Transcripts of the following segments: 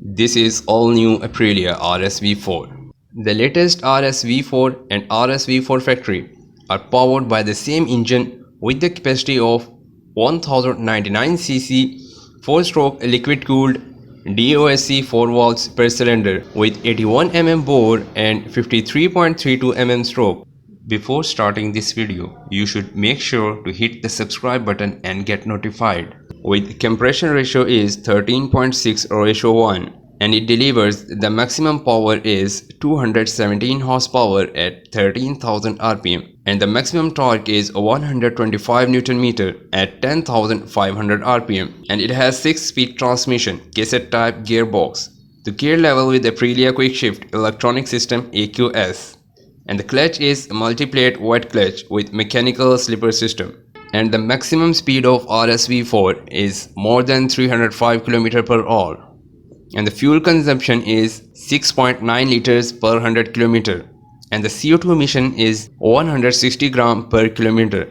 This is all new Aprilia RSV4. The latest RSV4 and RSV4 factory are powered by the same engine with the capacity of 1099cc 4-stroke liquid-cooled DOHC 4 valves per cylinder with 81 mm bore and 53.32 mm stroke. Before starting this video, you should make sure to hit the subscribe button and get notified. With compression ratio is 13.6:1 and it delivers the maximum power is 217 horsepower at 13,000 rpm and the maximum torque is 125 Nm at 10,500 rpm and it has 6-speed transmission cassette type gearbox. The gear level with Aprilia quick shift electronic system AQS and the clutch is multi-plate wet clutch with mechanical slipper system. And the maximum speed of RSV4 is more than 305 km/h and the fuel consumption is 6.9 liters per 100 km and the CO2 emission is 160 gram per kilometer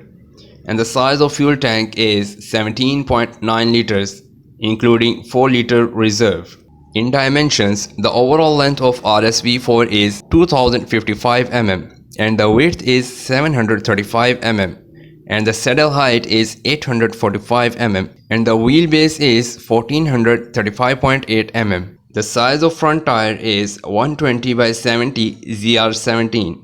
and the size of fuel tank is 17.9 liters including 4 liter reserve. In dimensions, the overall length of RSV4 is 2055 mm and the width is 735 mm and the saddle height is 845 mm and the wheelbase is 1435.8 mm. The size of front tire is 120 by 70 ZR17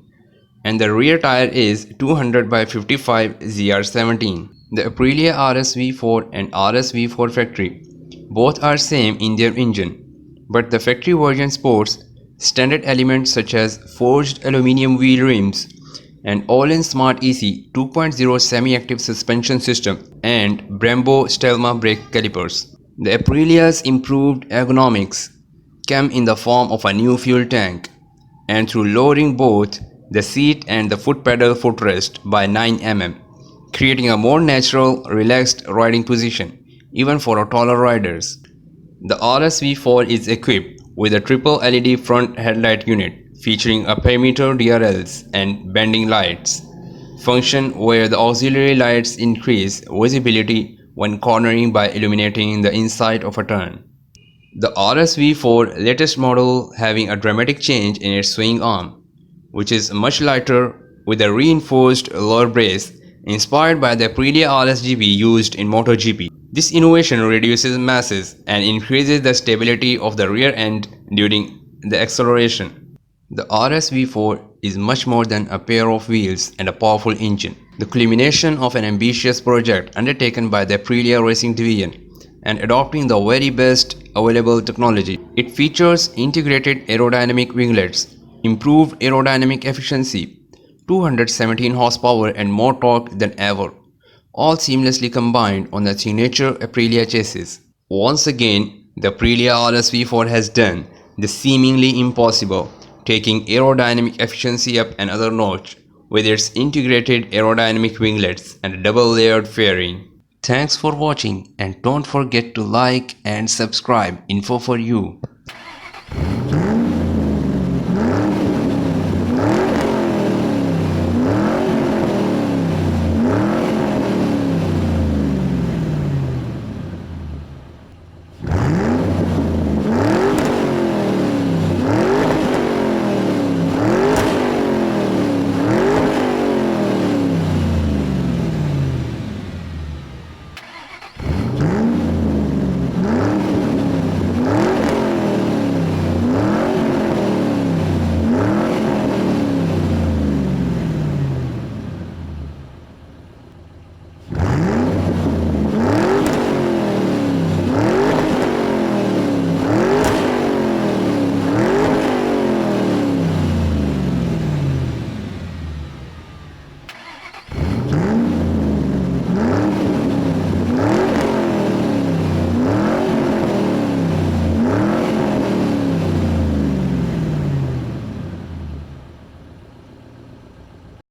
and the rear tire is 200 by 55 ZR17. The Aprilia RSV4 and RSV4 factory both are same in their engine, but the factory version sports standard elements such as forged aluminium wheel rims and all-in Smart EC 2.0 semi-active suspension system and Brembo Stelma brake calipers. The Aprilia's improved ergonomics came in the form of a new fuel tank and through lowering both the seat and the foot pedal footrest by 9 mm, creating a more natural, relaxed riding position even for taller riders. The RSV4 is equipped with a triple LED front headlight unit featuring a perimeter DRLs and bending lights function where the auxiliary lights increase visibility when cornering by illuminating the inside of a turn. The RSV4 latest model having a dramatic change in its swing arm, which is much lighter with a reinforced lower brace inspired by the Aprilia RSGB used in MotoGP. This innovation reduces masses and increases the stability of the rear end during the acceleration. The RSV4 is much more than a pair of wheels and a powerful engine. The culmination of an ambitious project undertaken by the Aprilia Racing Division and adopting the very best available technology. It features integrated aerodynamic winglets, improved aerodynamic efficiency, 217 horsepower and more torque than ever, all seamlessly combined on the signature Aprilia chassis. Once again, the Aprilia RSV4 has done the seemingly impossible, taking aerodynamic efficiency up another notch with its integrated aerodynamic winglets and double-layered fairing. Thanks for watching and don't forget to like and subscribe. Info for you.